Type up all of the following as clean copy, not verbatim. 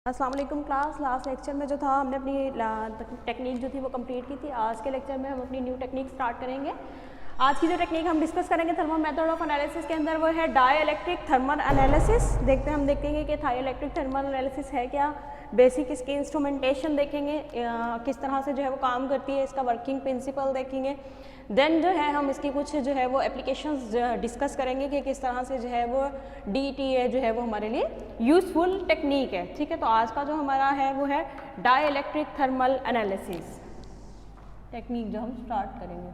अस्सलाम वालेकुम class. Last lecture में जो था हमने अपनी टेक्निक जो थी वो कंप्लीट की थी। आज के लेक्चर में हम अपनी न्यू टेक्निक स्टार्ट करेंगे। आज की जो टेक्निक हम डिस्कस करेंगे थर्मल मेथड ऑफ एनालिसिस के अंदर वो है डाइलेक्ट्रिक थर्मल एनालिसिस। हम देखेंगे कि डाइलेक्ट्रिक थर्मल एनालिसिस है क्या, बेसिक इसकी इंस्ट्रूमेंटेशन देखेंगे, किस तरह से जो है वो काम करती है, इसका वर्किंग प्रिंसिपल देखेंगे। देन जो है हम इसकी कुछ जो है वो एप्लीकेशंस डिस्कस करेंगे कि किस तरह से जो है वो DTA जो है वो हमारे लिए यूज़फुल टेक्निक है। ठीक है, तो आज का जो हमारा है वो है डाइलेक्ट्रिक थर्मल एनालिसिस टेक्निक जो हम स्टार्ट करेंगे।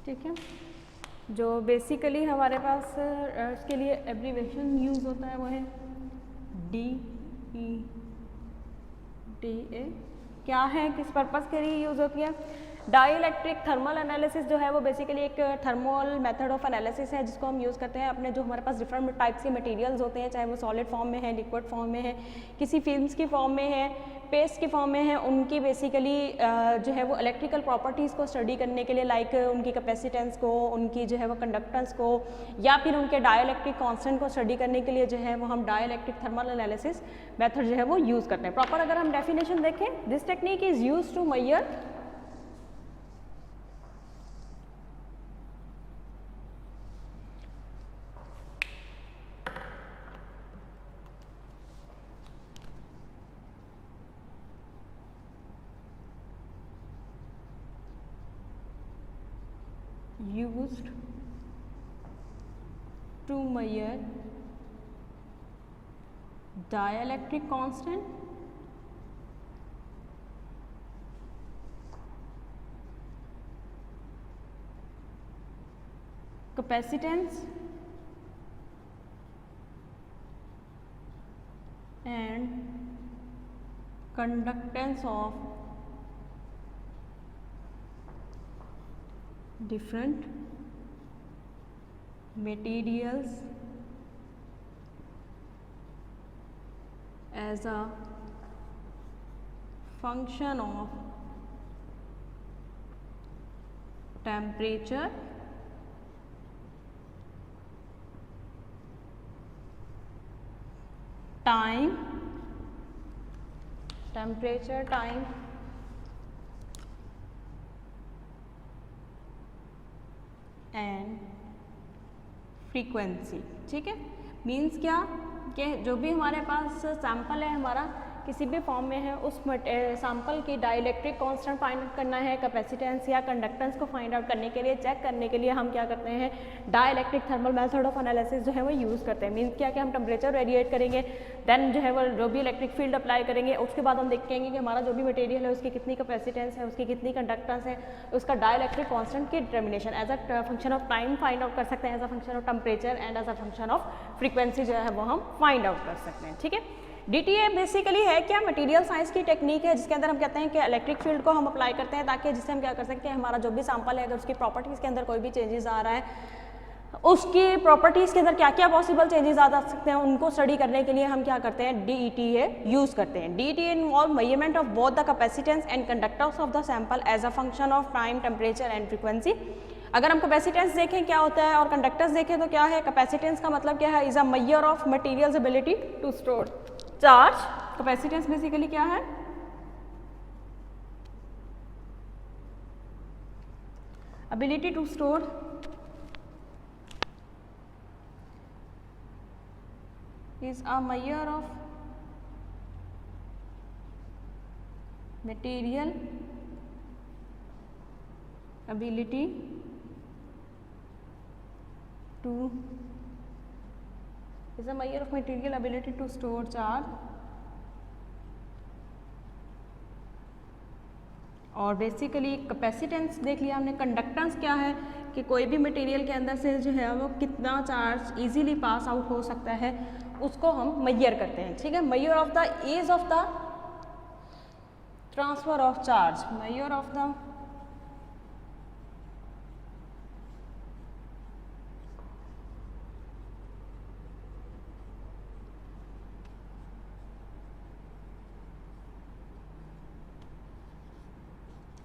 ठीक है, जो बेसिकली हमारे पास इसके लिए एब्रीवेशन यूज़ होता है वो है DETA। क्या है, किस पर्पज़ के लिए यूज़ होती है? डाइलेक्ट्रिक थर्मल एनालिसिस जो है वो बेसिकली एक थर्मल मेथड ऑफ एनालिसिस है जिसको हम यूज़ करते हैं अपने जो हमारे पास डिफरेंट टाइप्स के मटेरियल्स होते हैं, चाहे वो सॉलिड फॉर्म में है, लिक्विड फॉर्म में है, किसी फिल्म्स की फॉर्म में है, पेस्ट की फॉर्म में है, उनकी बेसिकली जो है वो इलेक्ट्रिकल प्रॉपर्टीज़ को स्टडी करने के लिए, लाइक उनकी कैपेसिटेंस को, उनकी जो है वो कंडक्टेंस को, या फिर उनके डाइलेक्ट्रिक कांस्टेंट को स्टडी करने के लिए जो है वो हम डाइलेक्ट्रिक थर्मल एनालिसिस मेथड जो है वो यूज़ करते हैं। प्रॉपर अगर हम डेफिनेशन देखें, this technique is use to measure used to measure dielectric constant capacitance and conductance of different materials as a function of temperature, time, temperature, time and frequency. ठीक है, मीन्स क्या कि जो भी हमारे पास सैंपल है हमारा किसी भी फॉर्म में है, उस सैंपल की डाइलेक्ट्रिक कांस्टेंट फाइंड आउट करना है, कैपेसिटेंस या कंडक्टेंस को फाइंड आउट करने के लिए, चेक करने के लिए हम क्या करते हैं, dielectric thermal method of analysis जो है वो यूज़ करते हैं। मीन्स क्या कि हम टेम्परेचर वेरिएट करेंगे, देन जो है वो जो भी इलेक्ट्रिक फील्ड अप्लाई करेंगे, उसके बाद हम देखेंगे कि हमारा जो भी मटेरियल है उसकी कितनी कैपेसिटेंस है, उसकी कितनी कंडक्टेंस है, उसका डाइलेक्ट्रिक कांस्टेंट की determination as a function of time find out कर सकते हैं, as a function of temperature and as a function of frequency जो है वो हम फाइंड आउट कर सकते हैं। ठीक है, DTA बेसिकली है क्या, मटेरियल साइंस की टेक्निक है जिसके अंदर हम कहते हैं कि इलेक्ट्रिक फील्ड को हम अप्लाई करते हैं ताकि जिससे हम क्या कर सकते हैं, हमारा जो भी सैंपल है अगर उसकी प्रॉपर्टीज़ के अंदर कोई भी चेंजेस आ रहा है, उसकी प्रॉपर्टीज़ के अंदर क्या क्या पॉसिबल चेंजेस आ सकते हैं, उनको स्टडी करने के लिए हम क्या करते हैं, DTA यूज़ करते हैं। DTA involve measurement of both the capacitance and conductance of the sample as a function of time, temperature and frequency. अगर हम कैपेसिटेंस देखें क्या होता है और कंडक्टेंस देखें तो क्या है, कैपेसिटेंस का मतलब क्या है, is a measure of materials ability to store charge. Capacitance basically क्या है, ability to store is a measure of material ability to is a measure of material ability to store charge। और basically capacitance देख लिया हमने। Conductance क्या है कि कोई भी मटेरियल के अंदर से जो है वो कितना चार्ज इजीली पास आउट हो सकता है, उसको हम मेजर करते हैं। ठीक है, measure of the as of the transfer of charge, measure of the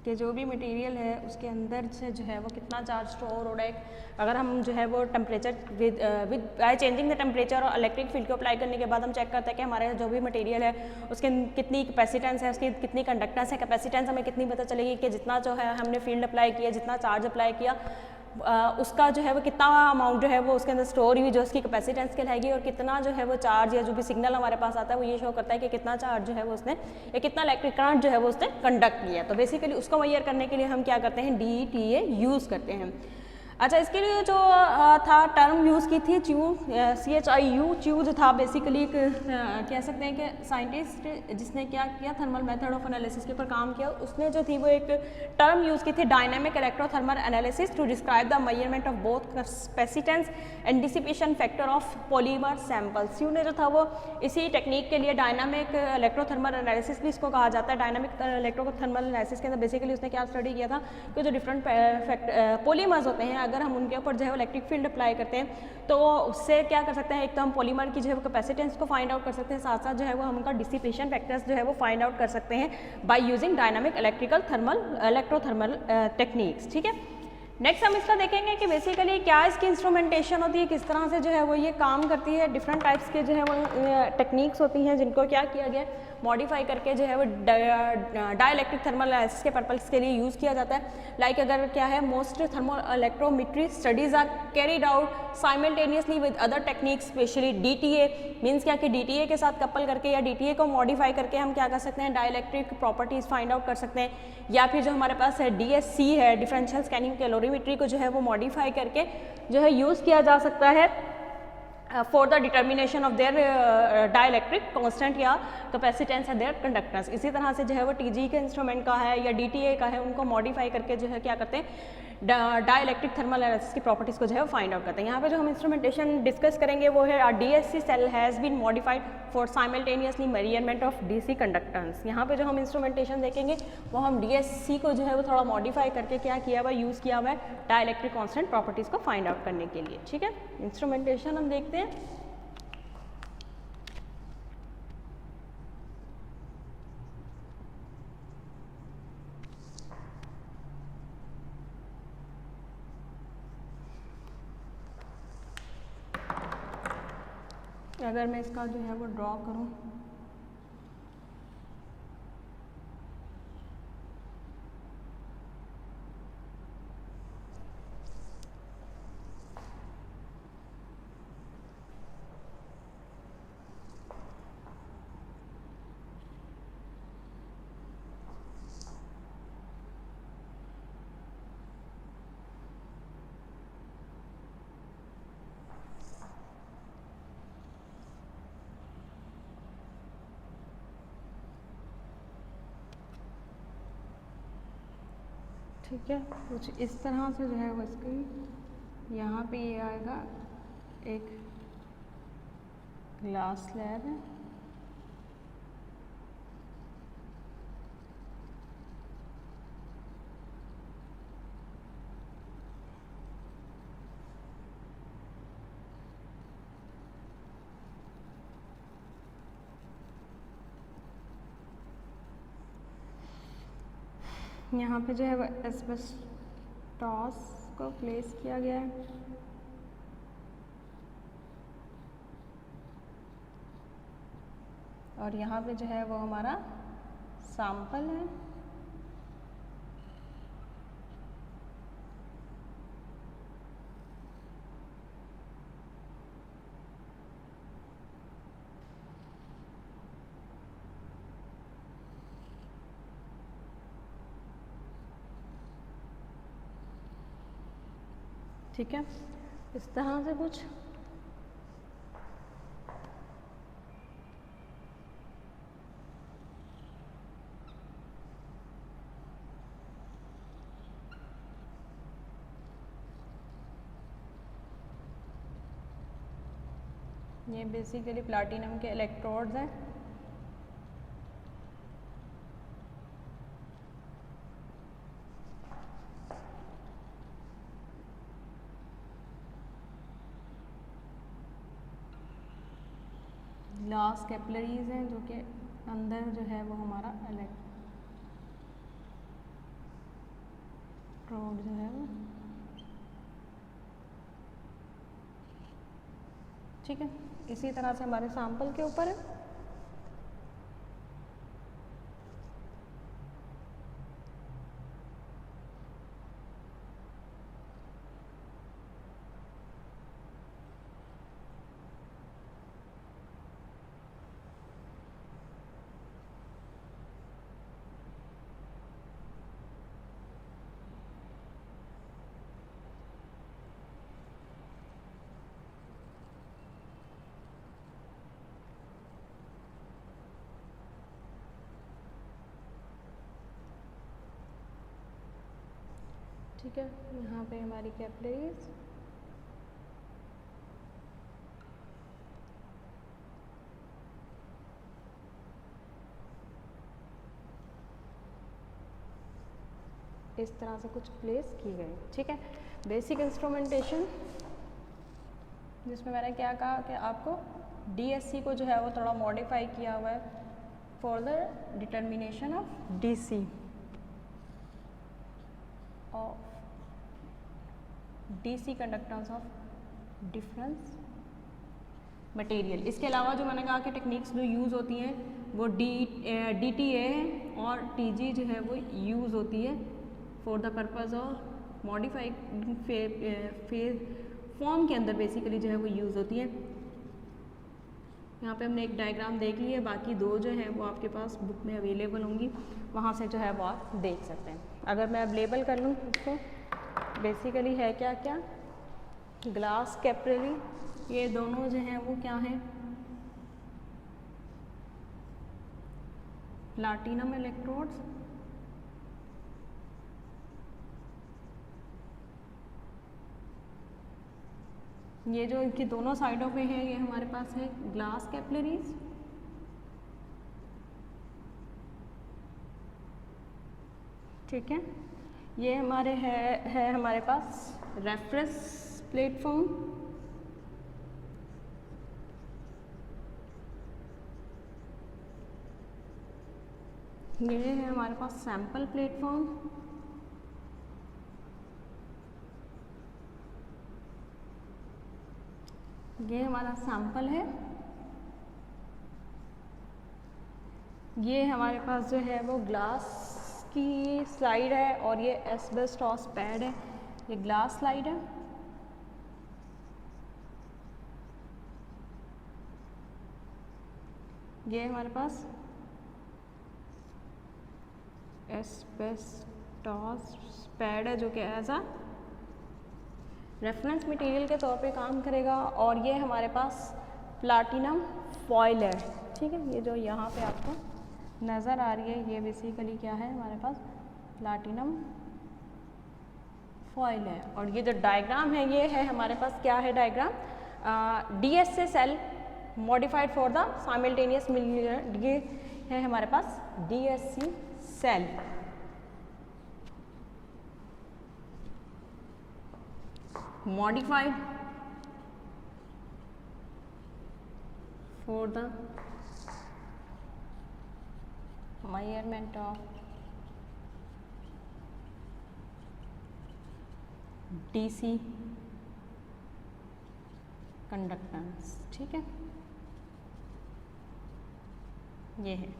कि जो भी मटेरियल है उसके अंदर से जो है वो कितना चार्ज स्टोर हो रहा है। अगर हम जो है वो temperature with by changing the temperature और इलेक्ट्रिक फील्ड को अप्लाई करने के बाद हम चेक करते हैं कि हमारे जो भी मटेरियल है उसके कितनी कैपेसिटेंस है, उसकी कितनी कंडक्टेंस है। कैपेसिटेंस हमें कितनी पता चलेगी कि जितना जो है हमने फील्ड अप्लाई किया, जितना चार्ज अप्लाई किया, उसका जो है वो कितना अमाउंट जो है वो उसके अंदर स्टोर हुई, जो उसकी कैपेसिटेंस कहलाएगी। और कितना जो है वो चार्ज या जो भी सिग्नल हमारे पास आता है वो ये शो करता है कि कितना चार्ज जो है वो उसने या कितना इलेक्ट्रिक करंट जो है वो उसने कंडक्ट किया। तो बेसिकली उसको मेजर करने के लिए हम क्या करते हैं, DTA यूज़ करते हैं। अच्छा, इसके लिए जो था टर्म यूज़ की थी CHIU, च्यू जो था बेसिकली कह सकते हैं कि साइंटिस्ट जिसने क्या किया, थर्मल मेथड ऑफ एनालिसिस के ऊपर काम किया, उसने जो थी वो एक टर्म यूज़ की थी, dynamic electrothermal analysis, to describe the measurement of both capacitance and dissipation factor of polymer samples. Chew ने जो था वो इसी टेक्निक के लिए डायनामिक इलेक्ट्रोथर्मल एनालिसिस भी इसको कहा जाता है। डायनामिक इलेक्ट्रोथर्मल एनालिसिस के अंदर बेसिकली उसने क्या स्टडी किया था कि जो डिफरेंट पॉलीमर्स होते हैं, अगर हम उनके ऊपर जो है इलेक्ट्रिक फील्ड अप्लाई करते हैं तो उससे क्या कर सकते हैं, एक तो हम पॉलीमर की जो है वो कैपेसिटेंस को फाइंड आउट कर सकते हैं, साथ साथ जो है वो हम उनका डिसिपेशन फैक्टर्स जो है वो फाइंड आउट कर सकते हैं by using dynamic electrothermal techniques. ठीक है, नेक्स्ट हम इसका देखेंगे कि बेसिकली क्या इसकी इंस्ट्रूमेंटेशन होती है, किस तरह से जो है वो ये काम करती है। डिफरेंट टाइप्स के जो है वो टेक्निक्स होती हैं जिनको क्या किया गया, मॉडिफाई करके जो है वो डाइलेक्ट्रिक थर्मल एनालिसिस के पर्पस के लिए यूज़ किया जाता है। लाइक अगर क्या है, most thermal electrometry studies are carried out simultaneously with other techniques, especially DTA। Means क्या कि DTA के साथ कपल करके या DTA को मॉडिफाई करके हम क्या कर सकते हैं, डाइलेक्ट्रिक प्रॉपर्टीज़ फाइंड आउट कर सकते हैं। या फिर जो हमारे पास है DSC है, डिफरेंशियल स्कैनिंग कैलोरीमेट्री को जो है वो मॉडिफाई करके जो है यूज़ किया जा सकता है for the determination of their dielectric constant या कैपेसिटेंस है देयर कंडक्टेंस। इसी तरह से जो है वो TG के इंस्ट्रूमेंट का है या DTA का है, उनको मॉडिफाई करके जो है क्या करते हैं, डाइलेक्ट्रिक थर्मल एनालिसिस की प्रॉपर्टीज़ को जो है वो फाइंड आउट करते हैं। यहाँ पे जो हम इंस्ट्रूमेंटेशन डिस्कस करेंगे वो है DSC cell has been modified for simultaneously measurement of DC conductance. यहाँ पे जो हम इंस्ट्रूमेंटेशन देखेंगे वो हम DSC को जो है वो थोड़ा मॉडिफाई करके क्या किया हुआ, यूज़ किया हुआ है डाइलेक्ट्रिक कांस्टेंट प्रॉपर्टीज़ को फाइंड आउट करने के लिए। ठीक है, इंस्ट्रूमेंटेशन हम देखते हैं। अगर मैं इसका जो है वो ड्रॉ करूं, ठीक है, कुछ इस तरह से जो है वो इसकी यहाँ पे ये आएगा, एक ग्लास स्लैब है, यहाँ पे जो है वो एस्बेस्टॉस को प्लेस किया गया है। और यहाँ पे जो है वो हमारा सैंपल है। ठीक है, इस तरह से कुछ ये बेसिकली प्लैटिनम के इलेक्ट्रोड्स हैं। ग्लास कैपिलरीज हैं जो कि अंदर जो है वो हमारा इलेक्ट्रोड जो है वो, ठीक है, इसी तरह से हमारे सैंपल के ऊपर है। ठीक है, यहाँ पे हमारी कैपिलरीज, इस तरह से कुछ प्लेस की गई, ठीक है। बेसिक इंस्ट्रूमेंटेशन जिसमें मैंने क्या कहा कि आपको DSC को जो है वो थोड़ा मॉडिफाई किया हुआ है for the determination of DC of DC conductance of difference material. इसके अलावा जो मैंने कहा कि टेक्निक्स जो यूज़ होती हैं वो DTA है और TG जो है वो यूज़ होती है for the purpose of modified phase form के अंदर बेसिकली जो है वो यूज़ होती है। यहाँ पे हमने एक डायग्राम देख ली है, बाकी दो जो है वो आपके पास बुक में अवेलेबल होंगी, वहाँ से जो है वो आप देख सकते हैं। अगर मैं अब लेबल कर लूँ उसको, बेसिकली है क्या क्या, ग्लास कैपिलरी, ये दोनों जो हैं वो क्या हैं, प्लैटिनम इलेक्ट्रोड्स, ये जो इनकी दोनों साइडों पे है ये हमारे पास है ग्लास कैपिलरीज, ठीक है। ये हमारे है हमारे पास रेफरेंस प्लेटफॉर्म, ये है हमारे पास सैंपल प्लेटफॉर्म, ये हमारा सैंपल है, ये हमारे पास जो है वो ग्लास की स्लाइड है और ये एस्बेस्टॉस पैड है, ये ग्लास स्लाइड है। ये हमारे पास एस्बेस्टॉस पैड है जो कि एज अ रेफरेंस मटेरियल के तौर पे काम करेगा, और ये हमारे पास प्लैटिनम फॉइल है, ठीक है। ये जो यहाँ पे आपको नज़र आ रही है ये बेसिकली क्या है, हमारे पास प्लैटिनम फॉइल है। और ये जो डायग्राम है ये है हमारे पास क्या है diagram, DSC cell modified for the simultaneous million, ये है हमारे पास DSC cell. modified for the measurement of DC conductance, ठीक है, ये है।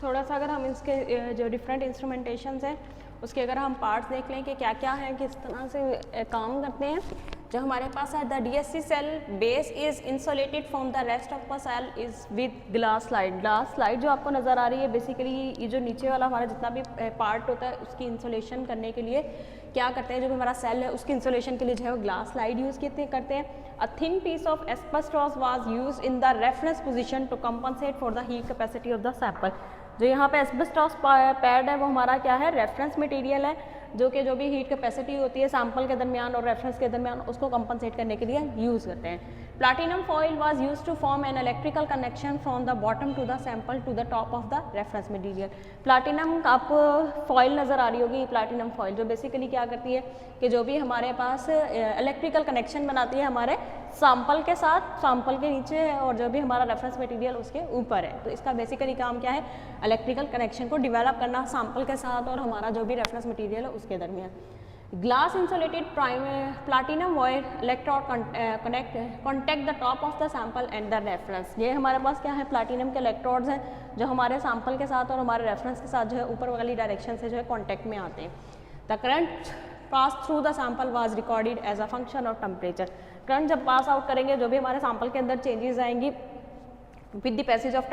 थोड़ा सा अगर हम इसके जो डिफरेंट इंस्ट्रूमेंटेशंस हैं उसके अगर हम पार्ट्स देख लें कि क्या क्या हैं, किस तरह से काम करते हैं। जो हमारे पास है the DSC cell base is insulated from the rest of the cell is with glass slide. Glass slide जो आपको नज़र आ रही है बेसिकली ये जो नीचे वाला हमारा जितना भी पार्ट होता है उसकी इंसुलेशन करने के लिए क्या करते हैं, जो भी हमारा सेल है उसकी इंसुलेशन के लिए जो है वो ग्लास स्लाइड यूज़ करते हैं। A thin piece of asbestos was use in the reference position to compensate for the heat capacity of the sample. जो यहाँ पे एस्बेस्टॉस पैड है वो हमारा क्या है, रेफरेंस मटेरियल है, जो कि जो भी हीट कैपेसिटी होती है सैंपल के दरमियान और रेफरेंस के दरमियान उसको कंपनसेट करने के लिए यूज़ करते हैं। Platinum foil was used to form an electrical connection from the bottom to the sample to the top of the reference material. Platinum आपको फॉइल नज़र आ रही होगी, प्लैटिनम फॉइल जो बेसिकली क्या करती है कि जो भी हमारे पास इलेक्ट्रिकल कनेक्शन बनाती है हमारे सैंपल के साथ, सैंपल के नीचे है और जो भी हमारा रेफरेंस मटेरियल उसके ऊपर है। तो इसका बेसिकली काम क्या है, इलेक्ट्रिकल कनेक्शन को डेवलप करना सैंपल के साथ और हमारा जो भी रेफरेंस मटेरियल है उसके दरमियान। Glass insulated platinum wire electrode contact the top of the sample and the reference. ये हमारे पास क्या है, प्लाटिनम के इलेक्ट्रोड्स हैं जो हमारे सैंपल के साथ और हमारे रेफरेंस के साथ जो है ऊपर वाली डायरेक्शन से जो है कॉन्टैक्ट में आते हैं। The current pass through the sample was recorded as a function of temperature. Current जब पास आउट करेंगे, जो भी हमारे सैंपल के अंदर चेंजेस आएंगी with the passage of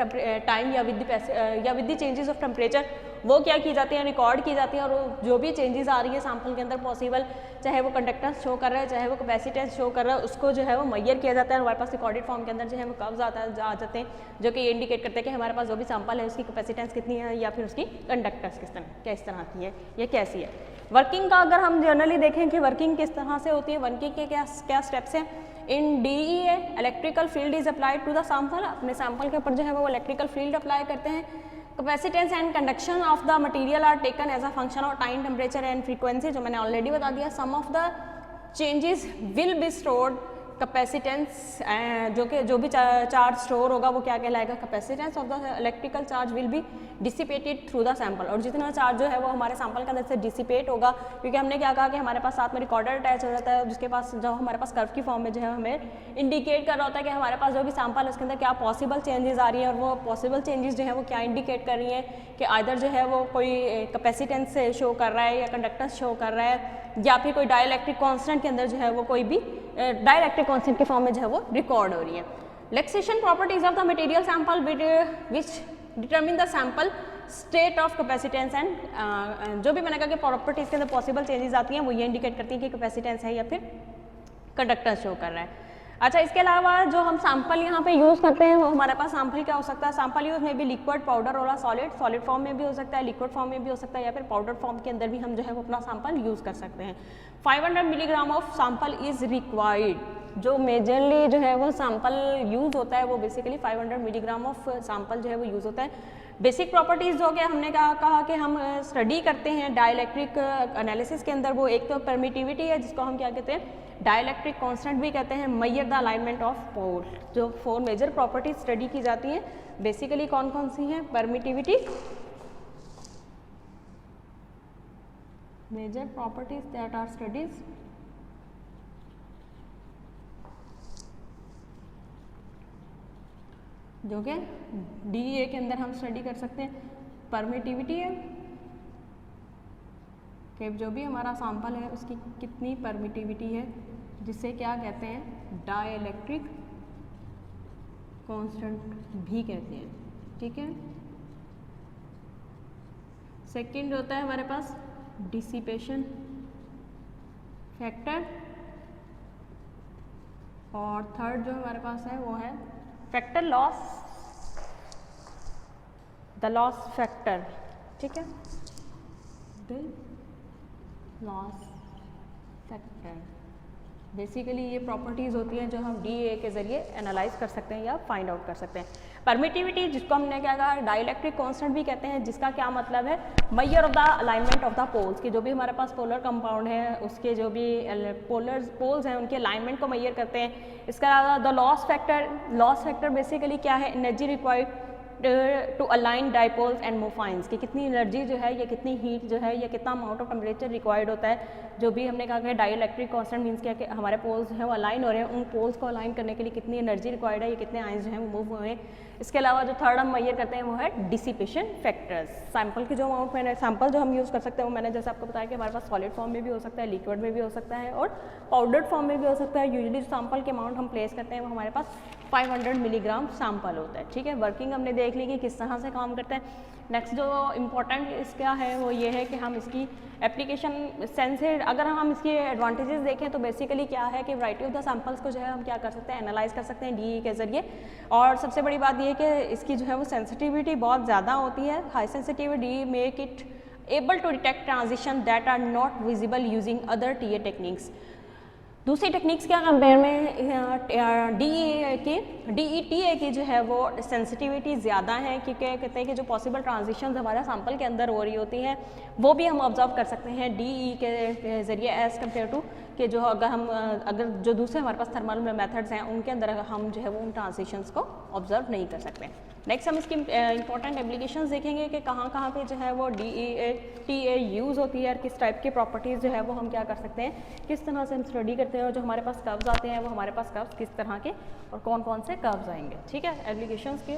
time या with the changes of temperature, वो क्या की जाती हैं, रिकॉर्ड की जाती हैं। और जो भी चेंजेस आ रही है सैंपल के अंदर पॉसिबल, चाहे वो कंडक्टेंस शो कर रहा है, चाहे वो कैपेसिटेंस शो कर रहा है, उसको जो है वो मेजर किया जाता है। हमारे पास रिकॉर्डेड फॉर्म के अंदर जो है वो कर्व्स आ जाते हैं जो कि ये इंडिकेट करते हैं कि हमारे पास जो भी सैंपल है उसकी कैपेसिटेंस कितनी है या फिर उसकी कंडक्टेंस किस तरह की है या कैसी है। वर्किंग का अगर हम जनरली देखें कि वर्किंग किस तरह से होती है, वर्किंग के क्या स्टेप्स हैं। In DEA electrical field is applied to the sample, अपने सैंपल के ऊपर जो है वो इलेक्ट्रिकल फील्ड अप्लाई करते हैं। Capacitance and conduction of the material are taken as a function of time, temperature and frequency, जो मैंने ऑलरेडी बता दिया। Some of the changes will be stored capacitance, जो भी चार्ज स्टोर होगा वो क्या कहलाएगा, capacitance of the electrical charge will be dissipated through the sample. और जितना चार्ज जो है वो हमारे सैंपल के अंदर से डिसिपेट होगा, क्योंकि हमने क्या कहा कि हमारे पास साथ में रिकॉर्डर अटैच हो जाता है जिसके पास जो हमारे पास कर्व की फॉर्म में जो है हमें इंडिकेट कर रहा होता है कि हमारे पास जो भी सैंपल है उसके अंदर क्या पॉसिबल चेंजेस आ रही है। और वो पॉसिबल चेंजेस जो है वो क्या इंडिकेट कर रही हैं कि आइदर जो है वो कोई कैपेसिटेंस से शो कर रहा है या कंडक्टेंस शो कर रहा है, या फिर कोई डाइलेक्ट्रिक कांस्टेंट के अंदर जो है वो कोई भी डाइलेक्ट्रिक कांस्टेंट के फॉर्म में जो है वो रिकॉर्ड हो रही है। Relaxation properties of the material sample which determine the sample state of capacitance and, जो भी मैंने कहा कि प्रॉपर्टीज के अंदर पॉसिबल चेंजेस आती हैं वो ये इंडिकेट करती हैं कि कैपेसिटेंस है या फिर कंडक्टेंस शो कर रहा है। अच्छा, इसके अलावा जो हम सैंपल यहाँ पे यूज़ करते हैं वो हमारे पास सैंपल क्या हो सकता है, सैंपल यूज में भी लिक्विड, पाउडर और सॉलिड फॉर्म में भी हो सकता है, लिक्विड फॉर्म में भी हो सकता है, या फिर पाउडर फॉर्म के अंदर भी हम जो है वो अपना सैंपल यूज़ कर सकते हैं। 500 milligram of sample is required. जो मेजरली जो है वो सैंपल यूज़ होता है वो बेसिकली 500 मिलीग्राम ऑफ सैंपल जो है वो यूज़ होता है। बेसिक प्रॉपर्टीज़ जो कि हमने कहा कि हम स्टडी करते हैं डाइलेक्ट्रिक एनालिसिस के अंदर, वो एक तो परमिटिविटी है जिसको हम क्या कहते हैं, डाइलेक्ट्रिक कांस्टेंट भी कहते हैं, मेजर द अलाइनमेंट ऑफ पोल। जो 4 मेजर प्रॉपर्टीज स्टडी की जाती हैं बेसिकली कौन कौन सी हैं, permittivity, major properties that are studies, जो कि DEA के अंदर हम स्टडी कर सकते हैं। परमिटिविटी है कि जो भी हमारा सैंपल है उसकी कितनी परमिटिविटी है, जिसे क्या कहते हैं, डाइलेक्ट्रिक कांस्टेंट भी कहते हैं। ठीक है। सेकंड होता है हमारे पास डिसिपेशन फैक्टर, और थर्ड जो हमारे पास है वो है factor loss, the loss factor. ठीक है, द लॉस फैक्टर। बेसिकली ये प्रॉपर्टीज़ होती हैं जो हम DEA के ज़रिए एनालाइज कर सकते हैं या फाइंड आउट कर सकते हैं। परमिटिविटी, जिसको हमने क्या कहा, डाइलेक्ट्रिक कांस्टेंट भी कहते हैं, जिसका क्या मतलब है, measure of the alignment of the poles, कि जो भी हमारे पास पोलर कंपाउंड है उसके जो भी पोल्स हैं उनके अलाइनमेंट को मेजर करते हैं। इसका अलावा द लॉस फैक्टर बेसिकली क्या है, energy required to align dipoles and मोफाइंस, कि कितनी एनर्जी जो है या कितनी हीट जो है या कितना अमाउंट ऑफ टेम्परेचर रिक्वायर्ड होता है। जो भी हमने कहा कि डाइलेक्ट्रिक कांस्टेंट मीन्स क्या कि हमारे पोल्स हैं वो अलाइन हो रहे हैं, उन पोल्स को अलाइन करने के लिए कितनी एनर्जी रिक्वायर्ड है या कितने आयंस जो हैं वो मूव हुए हैं। इसके अलावा जो थर्ड हम मेजर करते हैं वो है डिसिपेशन फैक्टर्स। सैंपल की जो अमाउंट मैंने सैंपल जो हम यूज़ कर सकते हैं वो मैंने जैसे आपको बताया कि हमारे पास सॉलिड फॉर्म में भी हो सकता है, लिक्विड में भी हो सकता है और पाउडर्ड फॉर्म में भी हो सकता है। यूजुअली सैंपल के अमाउंट हम प्लेस करते हैं वो हमारे पास 500 मिलीग्राम सैंपल होता है। ठीक है, वर्किंग हमने देख ली कि किस तरह से काम करता है। नेक्स्ट जो इम्पॉर्टेंट इसका है वो ये है कि हम इसकी एप्लीकेशन सेंस है, अगर हम इसकी एडवांटेजेस देखें तो बेसिकली क्या है कि वैरायटी ऑफ द सैंपल्स को जो है हम क्या कर सकते हैं, एनालाइज कर सकते हैं DEA के ज़रिए। और सबसे बड़ी बात ये है कि इसकी जो है वो सेंसिटिविटी बहुत ज़्यादा होती है। High sensitivity make it able to detect transition that are not visible using other TA techniques. दूसरी टेक्निक्स के कंपेयर में DETA की जो है वो सेंसिटिविटी ज़्यादा है, क्योंकि कहते हैं कि जो पॉसिबल ट्रांजिशंस हमारे सैंपल के अंदर हो रही होती हैं वो भी हम ऑब्जर्व कर सकते हैं DE के ज़रिए एज़ कम्पेयर टू कि जो अगर जो दूसरे हमारे पास थर्मल मेथड्स हैं उनके अंदर हम जो है वो उन ट्रांजिशंस को ऑब्जर्व नहीं कर सकते। नेक्स्ट हम इसकी इंपॉर्टेंट एप्लीकेशंस देखेंगे कि कहाँ कहाँ पे जो है वो DEA यूज़ होती है और किस टाइप की प्रॉपर्टीज़ जो है वो हम क्या कर सकते हैं, किस तरह से हम स्टडी करते हैं और जो हमारे पास कर्व्स आते हैं वो हमारे पास कर्व्स किस तरह के और कौन कौन से कर्व्स आएंगे। ठीक है, एप्लीकेशंस के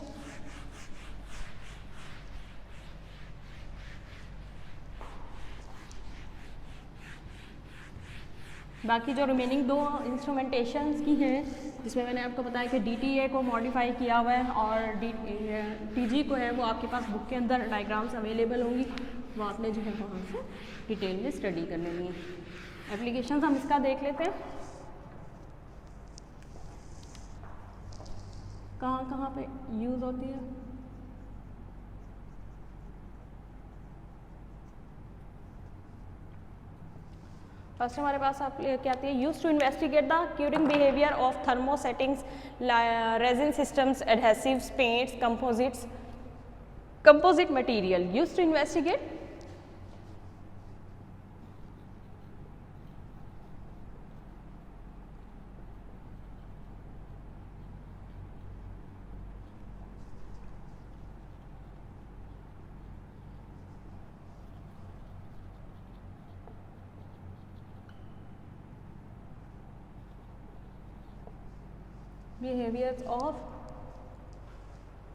बाकी जो रिमेनिंग दो इंस्ट्रूमेंटेशंस की हैं जिसमें मैंने आपको बताया कि DTA को मॉडिफाई किया हुआ है और TG को है वो आपके पास बुक के अंदर डायग्राम्स अवेलेबल होंगी, वो आपने जो है वहाँ से डिटेल में स्टडी कर लेनी है। एप्लीकेशंस हम इसका देख लेते हैं कहाँ कहाँ पे यूज़ होती है। फर्स्ट हमारे पास आप क्या आती है, use to investigate the curing behaviour of thermosettings, resin systems, adhesives, paints, composite material. Use to investigate behaviors of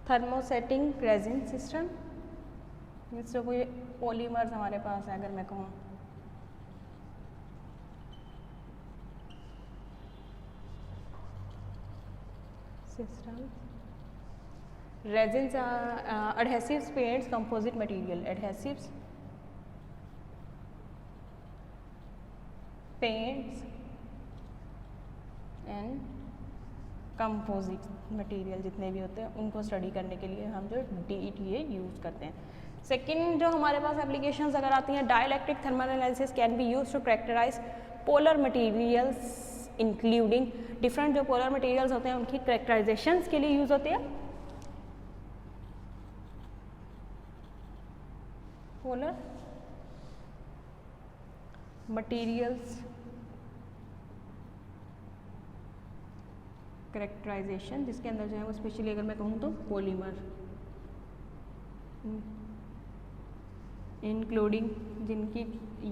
thermosetting resin system। इससे कोई पॉलीमर्स हमारे पास है, अगर मैं कहूँ system, resin, adhesives, paints, composite material. Adhesives, paints and composite material जितने भी होते हैं उनको स्टडी करने के लिए हम जो DETA यूज़ करते हैं। सेकंड जो हमारे पास एप्लीकेशंस अगर आती हैं, dielectric thermal analysis can be use to characterize polar materials including different जो पोलर मटेरियल्स होते हैं उनकी कैरेक्टराइजेशंस के लिए यूज़ होते हैं। पोलर मटेरियल्स कैरेक्टराइजेशन जिसके अंदर जो है वो स्पेशली अगर मैं कहूँ तो पॉलीमर इंक्लूडिंग जिनकी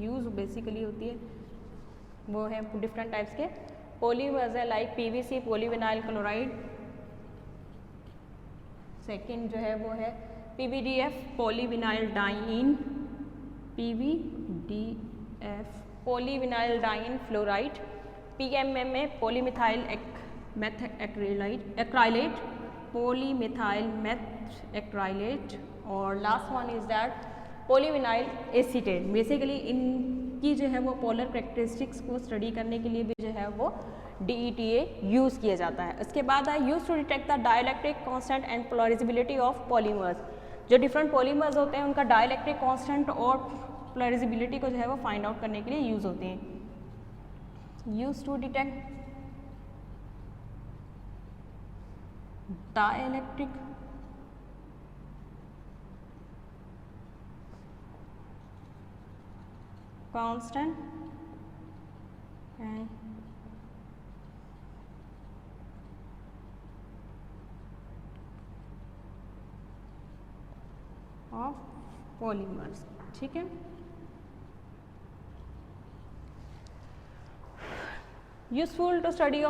यूज़ बेसिकली होती है वो है डिफरेंट टाइप्स के पॉलीमर्स है, like PVC, polyvinyl chloride. Second जो है वो है PVDF, polyvinylidene, PVDF, polyvinylidene fluoride. PMMA, polymethyl acrylate, polymethyl methacrylate. और last one is that polyvinyl acetate. Basically इनकी जो है वो पोलर कैरेक्टरिस्टिक्स को स्टडी करने के लिए भी जो है वो DETA यूज़ किया जाता है। इसके बाद है use to detect the dielectric constant and polarizability of polymers. जो डिफरेंट पॉलीमर्स होते हैं उनका डाइलेक्ट्रिक कांस्टेंट और पोलराइजेबिलिटी को जो है वो फाइंड आउट करने के लिए यूज़ होते हैं। Use to detect dielectric constant and of polymers। ठीक है, useful to study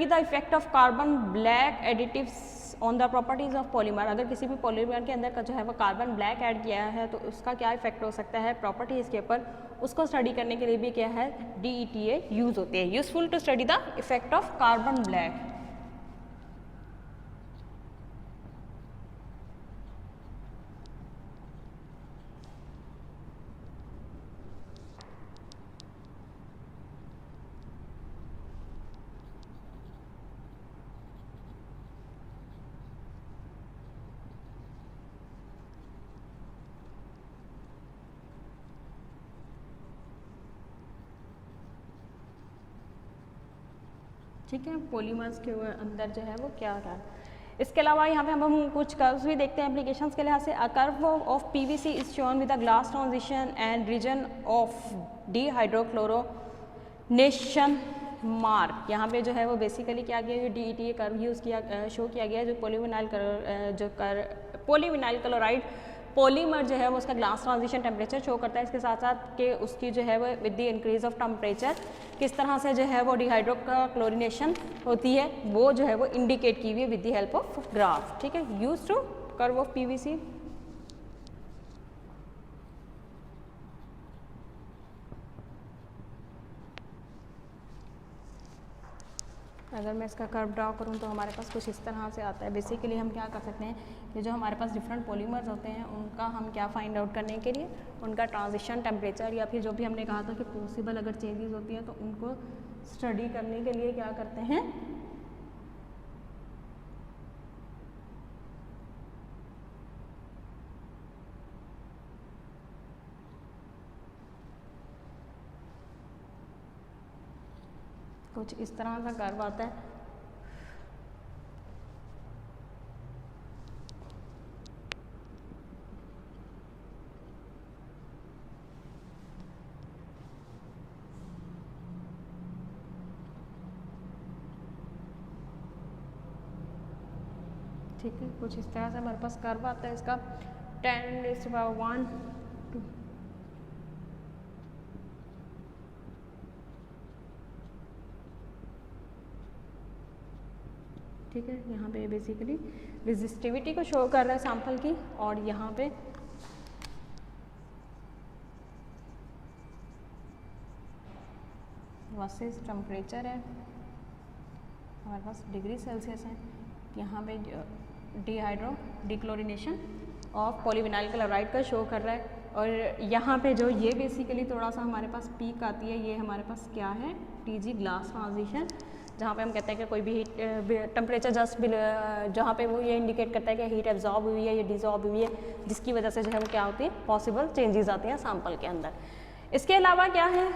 the effect of carbon black additives on the properties of polymer. अगर किसी भी पॉलीमर के अंदर का जो है वो कार्बन ब्लैक ऐड किया है तो उसका क्या इफेक्ट हो सकता है प्रॉपर्टीज़ के ऊपर, उसको स्टडी करने के लिए भी क्या है DETA यूज़ होती है। Useful to study the effect of carbon black. ठीक है, पॉलीमर्स के अंदर जो है वो क्या रहा है। इसके अलावा यहाँ पे हम कुछ कर्व्स भी देखते हैं एप्लीकेशंस के लिहाज से। A curve of PVC is shown with a glass transition and region of dehydrochlorination mark. यहाँ पे जो है वो बेसिकली क्या किया गया, DETA कर्व यूज़ किया शो किया गया है, जो पॉलीविनाइल क्लोराइड पॉलीमर जो है वो उसका ग्लास ट्रांजिशन टेम्परेचर शो करता है। इसके साथ साथ कि उसकी जो है वो with the increase of temperature किस तरह से जो है वो डिहाइड्रोक्लोरिनेशन होती है, वो जो है वो इंडिकेट की हुई है with the help of graph. ठीक है, use to curve of PVC. अगर मैं इसका कर्व ड्रा करूँ तो हमारे पास कुछ इस तरह से आता है। बेसिकली हम क्या कर सकते हैं कि जो हमारे पास डिफरेंट पॉलीमर्स होते हैं उनका हम क्या फाइंड आउट करने के लिए उनका ट्रांजिशन टेम्परेचर या फिर जो भी हमने कहा था कि पॉसिबल अगर चेंजेस होती हैं तो उनको स्टडी करने के लिए क्या करते हैं, कुछ इस तरह का कर्व आता है। ठीक है, कुछ इस तरह से हमारे पास कर्व आता है। इसका 10⁻1 ठीक है, यहाँ पे बेसिकली रेजिस्टिविटी को शो कर रहा है सैंपल की, और यहाँ पे वर्सेस टेम्परेचर है हमारे पास डिग्री सेल्सियस है। यहाँ पे डिक्लोरिनेशन ऑफ पॉलीविनाइल क्लोराइड का शो कर रहा है। और यहाँ पे जो ये बेसिकली थोड़ा सा हमारे पास पीक आती है, ये हमारे पास क्या है, TG ग्लास ट्रांजिशन, जहाँ पे हम कहते हैं कि कोई भी हीट टेम्परेचर जस्ट जहाँ पे वो ये इंडिकेट करता है कि हीट एब्जॉर्ब हुई है या डिजॉर्ब हुई है, जिसकी वजह से जो है वो क्या होती है, पॉसिबल चेंजेस आती हैं सैंपल के अंदर। इसके अलावा क्या है,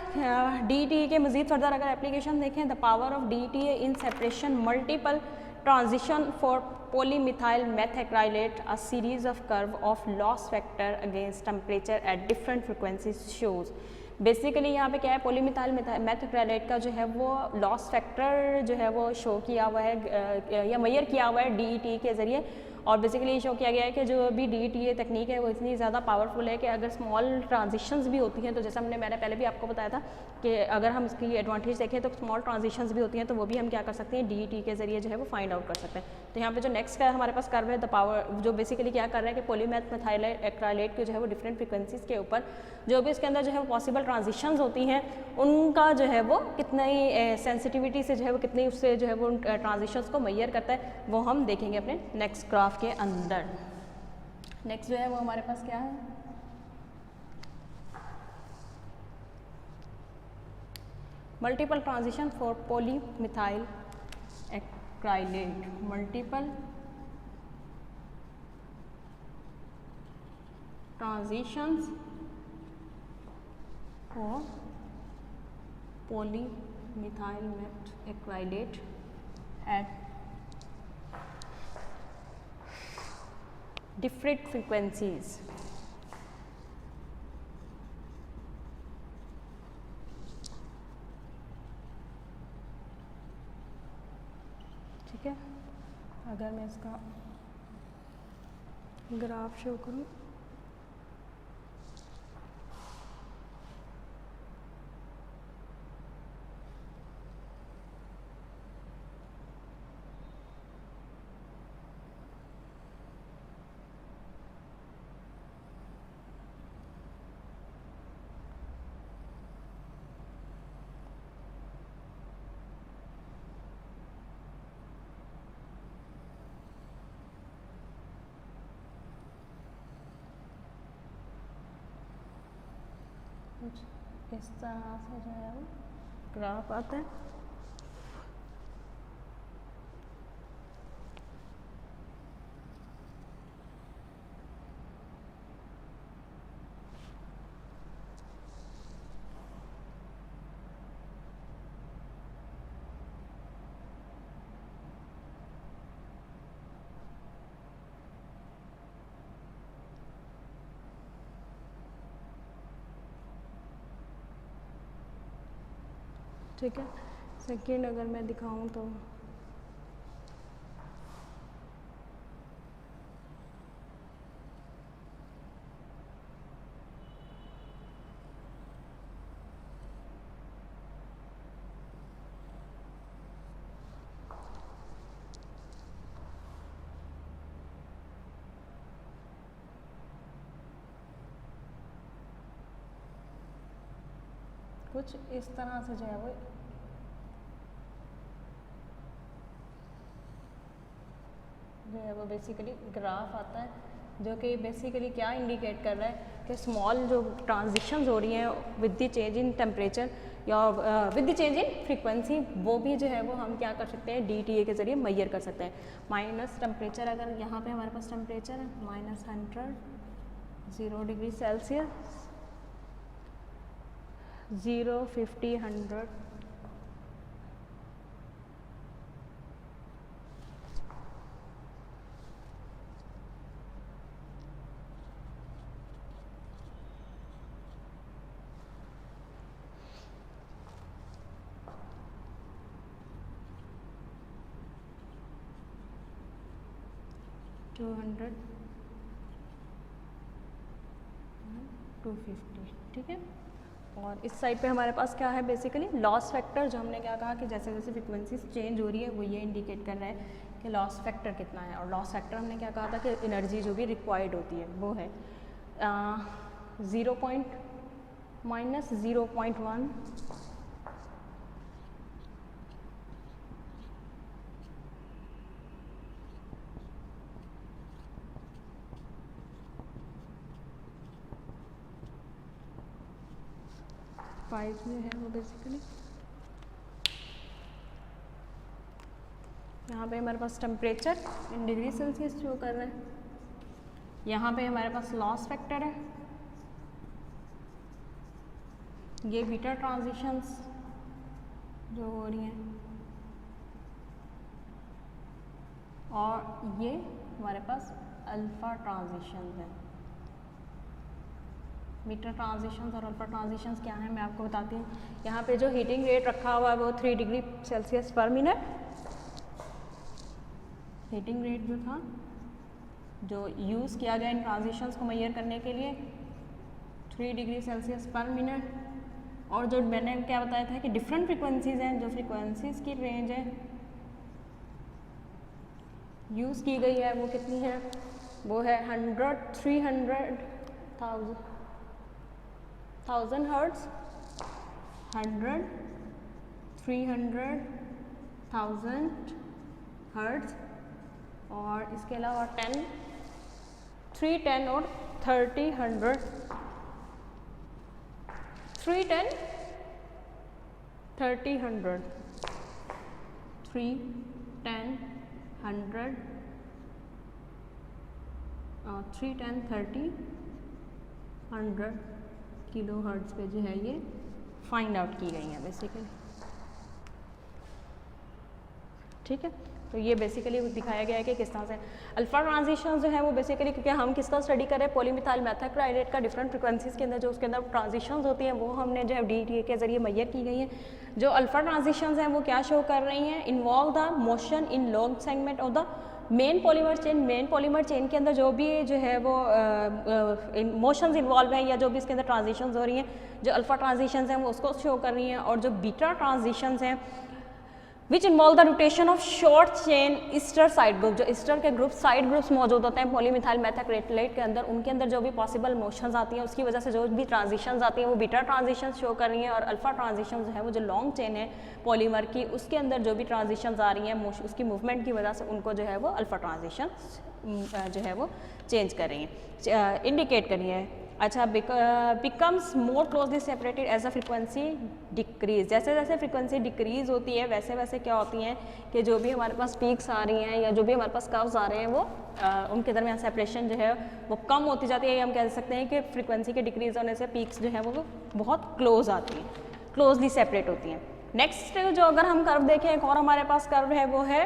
DETA के मजीद फर्दर अगर एप्लीकेशन देखें, the power of DETA in separation multiple transition for polymethyl methacrylate, a series of curve of loss factor against temperature at different frequencies shows। Basically यहाँ पे क्या है, पॉलीमिथाइल मैथक्राइलेट का जो है वो लॉस फैक्टर जो है वो शो किया हुआ है या मेजर किया हुआ है DETA के ज़रिए। और बेसिकली ये शो किया गया है कि जो भी DETA तकनीक है वो इतनी ज़्यादा पावरफुल है कि अगर स्मॉल ट्रांजिशंस भी होती हैं, तो जैसा मैंने पहले भी आपको बताया था कि अगर हम इसकी एडवांटेज देखें तो स्मॉल ट्रांजिशंस भी होती हैं, तो वो भी हम क्या कर सकते हैं, DETA के ज़रिए जो है वो फाइंड आउट कर सकते हैं। तो यहाँ पे जो नेक्स्ट है हमारे पास कर्व है द पावर, जो बेसिकली क्या कर रहा है कि पॉलीमेथ मिथाइल एक्राइलेट के जो है वो डिफरेंट फ्रिक्वेंसीज़ के ऊपर जो भी इसके अंदर जो है वो पॉसिबल ट्रांजिशंस होती हैं, उनका जो है वो कितनी सेंसिटिविटी से जो है वो कितनी उससे जो है वो ट्रांजिशंस को मेजर करता है, वो हम देखेंगे अपने नेक्स्ट ग्राफ के अंदर। नेक्स्ट जो है वो हमारे पास क्या है, multiple transition for polymethyl acrylate, multiple transitions for polymethyl methacrylate at different frequencies। ठीक है, अगर मैं इसका ग्राफ शो करूँ, कुछ इस तरह से जो है वो ग्राफ आता है। ठीक है। सेकेंड अगर मैं दिखाऊं तो कुछ इस तरह से जो है वो बेसिकली ग्राफ आता है जो कि बेसिकली क्या इंडिकेट कर रहा है कि स्मॉल जो ट्रांजिशंस हो रही हैं with the change in temperature या with the change in frequency, वो भी जो है वो हम क्या कर सकते हैं DTA के ज़रिए मैयर कर सकते हैं। माइनस टेम्परेचर, अगर यहाँ पे हमारे पास टेम्परेचर है -100 0 डिग्री सेल्सियस 0 50 100 200 250, ठीक है। और इस साइड पे हमारे पास क्या है बेसिकली लॉस फैक्टर, जो हमने क्या कहा कि जैसे जैसे फ्रिक्वेंसीज चेंज हो रही है वो ये इंडिकेट कर रहा है कि लॉस फैक्टर कितना है। और लॉस फैक्टर हमने क्या कहा था कि एनर्जी जो भी रिक्वायर्ड होती है वो है -0.1 5 में है वो बेसिकली। यहाँ पे हमारे पास temperature in degree Celsius show कर रहा है, यहाँ पे हमारे पास लॉस फैक्टर है, ये बीटा ट्रांजिशंस जो हो रही हैं, और ये हमारे पास अल्फ़ा ट्रांजिशंस है। बीटा ट्रांजिशंस और अल्फा ट्रांजिशंस क्या है मैं आपको बताती हूँ। यहाँ पे जो हीटिंग रेट रखा हुआ है वो 3 डिग्री सेल्सियस पर मिनट, हीटिंग रेट जो था जो यूज़ किया गया इन ट्रांजिशंस को मेजर करने के लिए 3 डिग्री सेल्सियस पर मिनट। और जो मैंने क्या बताया था कि डिफरेंट फ्रिक्वेंसीज हैं, जो फ्रिक्वेंसीज की रेंज है यूज़ की गई है वो कितनी है, वो है 100 300 1000 हर्ट्ज, 100 300 1000 हर्ट्ज, और इसके अलावा 10 310 और 30 100 310 30 100 310 100 और 310 30 100 किलो हर्ट्ज पे जो है ये फाइंड आउट की गई हैं बेसिकली, ठीक है। तो ये बेसिकली दिखाया गया है कि किस तरह से अल्फा ट्रांजिशन जो है वो बेसिकली, क्योंकि हम किसका स्टडी कर रहे हैं पॉलीमिथाइल मेथाक्साइलेट का डिफरेंट फ्रिक्वेंसीज के अंदर जो उसके अंदर ट्रांजिशंस होती हैं वो हमने जो है DTA के जरिए मैयर की गई हैं। जो अल्फा ट्रांजिशंस हैं वो क्या शो कर रही हैं, involve the motion in long segment of the main polymer chain. Main polymer chain के अंदर जो भी जो है वो मोशंस इन्वॉल्व हैं या जो भी इसके अंदर ट्रांजिशंस हो रही हैं, जो अल्फा ट्रांजिशंस हैं वो उसको शो कर रही हैं। और जो बीटा ट्रांजिशंस हैं which involve the rotation of short chain Easter side group, जो ईस्टर के ग्रुप साइड ग्रुप्स मौजूद होते हैं पॉलीमिथाइल मेथाक्साइलेट के अंदर, उनके अंदर जो भी पॉसिबल मोशंस आती हैं उसकी वजह से जो भी ट्रांजिशंस आती हैं वो बीटा ट्रांजिशंस शो कर रही हैं। और अल्फा ट्रांजिशन जो है वो जो लॉन्ग चेन है पॉलीमर की उसके अंदर जो भी ट्रांजिशंस आ रही हैं उसकी मूवमेंट की वजह से उनको जो है वो अल्फा ट्रांजिशंस जो है वो चेंज कर रही हैं, इंडिकेट कर रही हैं। अच्छा, becomes more closely separated as a frequency decrease. जैसे जैसे फ्रिक्वेंसी डिक्रीज होती है वैसे वैसे क्या होती हैं कि जो भी हमारे पास पीक्स आ रही हैं या जो भी हमारे पास कर्व्स आ रहे हैं वो उनके दरमियान सेपरेशन जो है वो कम होती जाती है। हम कह सकते हैं कि फ्रिक्वेंसी के डिक्रीज होने से पीक्स जो है वो बहुत क्लोज आती हैं, क्लोजली सेपरेट होती हैं। नेक्स्ट जो अगर हम कर्व देखें, एक और हमारे पास कर्व है वो है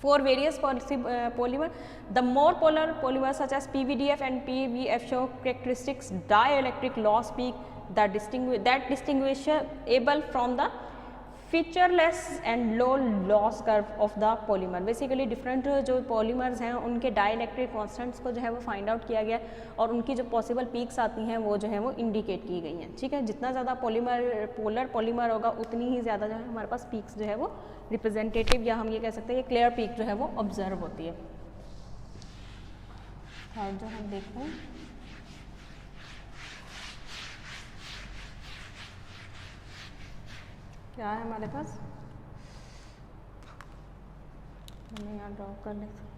for various polymer, the more polar polymers such as PVDF and PVF show characteristics dielectric loss peak that distinguishable from the featureless and low loss curve of the polymer. Basically different जो polymers हैं उनके dielectric constants को जो है वो find out किया गया और उनकी जो पॉसिबल पीक्स आती हैं वो जो है वो इंडिकेट की गई हैं। ठीक है, जितना ज़्यादा पोलर पॉलीमर होगा उतनी ही ज़्यादा जो है हमारे पास पीक्स जो है वो रिप्रेजेंटेटिव या हम ये कह सकते हैं कि क्लियर पीक जो है वो ऑब्जर्व होती है। और जो हम देखें क्या है हमारे पास, हमें यहाँ ड्रॉ कर लेते हैं।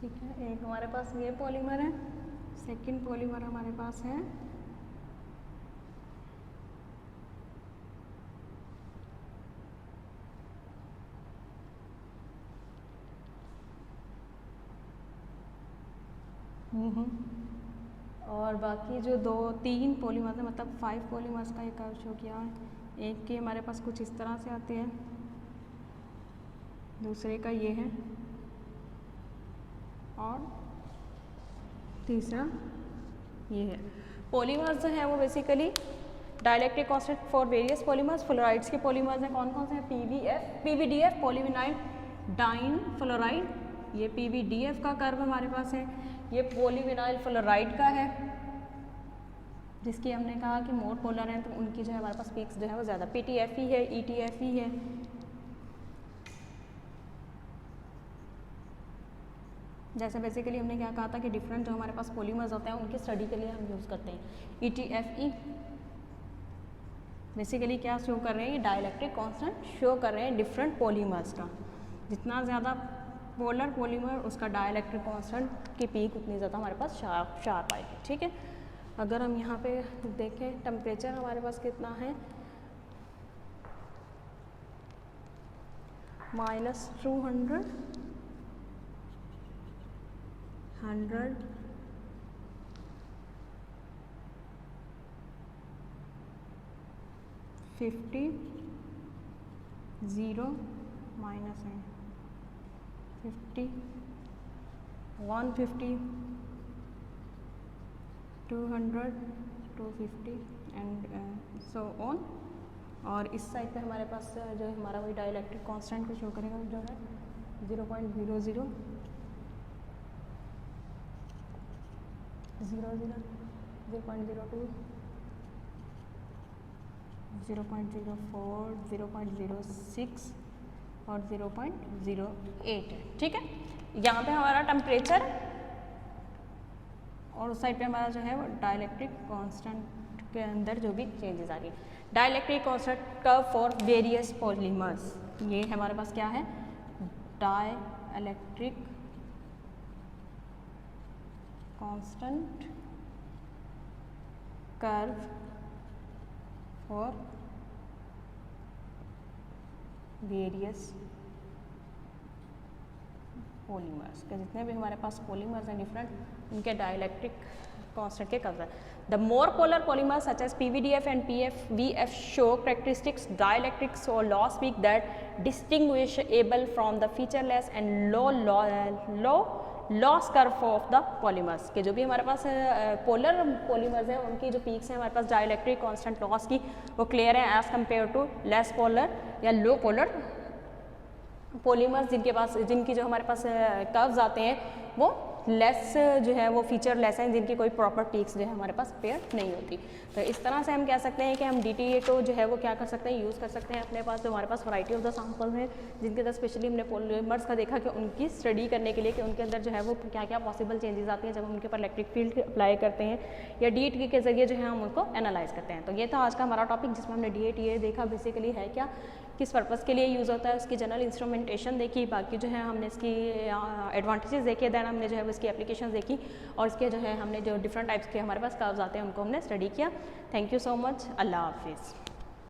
ठीक है, एक हमारे पास ये पॉलीमर है, सेकंड पॉलीमर हमारे पास है और बाकी जो 2-3 पॉलीमर्स है मतलब 5 पॉलीमर्स का एक कर्व शो किया है। एक के हमारे पास कुछ इस तरह से आते हैं, दूसरे का ये है और तीसरा ये है। पॉलीमर्स जो है वो basically dielectric constant for various polymers. Fluorides के पॉलीमर्स हैं कौन कौन से हैं, PVDF पॉलीविनाइल डाइन फ्लोराइड, ये PVDF का कर्व हमारे पास है। ये पॉलीविनाइल फ्लोराइड का है जिसकी हमने कहा कि मोर पोलर हैं तो उनकी जो है हमारे पास पीक्स जो है वो ज़्यादा PTFE है, ETFE है। जैसे बेसिकली हमने क्या कहा था कि डिफरेंट जो हमारे पास पॉलीमर्स होते हैं उनकी स्टडी के लिए हम यूज़ करते हैं। ETFE बेसिकली क्या शो कर रहे हैं, ये डाइलेक्ट्रिक कांस्टेंट शो कर रहे हैं डिफरेंट पॉलीमर्स का। जितना ज़्यादा पोलर पॉलीमर उसका डाइलेक्ट्रिक कांस्टेंट की पीक उतनी ज़्यादा हमारे पास शार्प आएगी। ठीक है, अगर हम यहाँ पे देखें टेम्परेचर हमारे पास कितना है, -200, 100, 50, 0 माइनस है 50, 150, 200, 250 एंड सो ऑन। और इस साइड पे हमारे पास जो है हमारा वही डाइलेक्ट्रिक कांस्टेंट को शो करेगा जो है 0.00, 00, 0.02, 0.04, 0.06 और 0.08 है। ठीक है, यहाँ पे हमारा टेम्परेचर और उस साइड पे हमारा जो है वो डाइलेक्ट्रिक कांस्टेंट के अंदर जो भी चेंजेस आ रही है। Dielectric constant curve for various polymers, ये हमारे पास क्या है, dielectric constant curve for various polymers के जितने भी हमारे पास पॉलीमर्स हैं डिफरेंट उनके डाइलेक्ट्रिक कांस्टेंट के कर्व है। The more polar polymers such as PVDF and PVF show characteristics dielectrics or loss peak that distinguishable from the featureless and low loss curve of the polymers के जो भी हमारे पास polar polymers हैं उनकी जो peaks हैं हमारे पास डाइलेक्ट्रिक कांस्टेंट लॉस की वो क्लियर है as compared to less polar या लो पोलर पॉलीमर्स जिनकी जो हमारे पास कर्व्स आते हैं वो लेस जो है वो फीचर लेस हैं, जिनकी कोई प्रॉपर पीक्स जो है हमारे पास पेयर नहीं होती। तो इस तरह से हम कह सकते हैं कि हम DTA को जो है वो क्या कर सकते हैं, यूज़ कर सकते हैं अपने पास जो हमारे पास वैरायटी ऑफ द सैंपल्स हैं जिनके अंदर स्पेशली हमने पॉलीमर्स का देखा कि उनकी स्टडी करने के लिए कि उनके अंदर जो है वो क्या क्या पॉसिबल चेंजेस आती हैं जब हम उनके ऊपर इलेक्ट्रिक फील्ड अप्लाई करते हैं या DTA के जरिए जो है हम उनको एनालाइज करते हैं। तो ये था आज का हमारा टॉपिक जिसमें हमने DTA देखा बेसिकली है क्या, किस पर्पज़ के लिए यूज़ होता है, उसकी जनरल इंस्ट्रूमेंटेशन देखी, बाकी जो है हमने इसकी एडवांटेजेस देखे, देन हमने जो है इसकी एप्लीकेशंस देखी और इसके जो है हमने जो डिफरेंट टाइप्स के हमारे पास कर्व्स आते हैं उनको हमने स्टडी किया। थैंक यू सो मच, अल्लाह हाफिज़।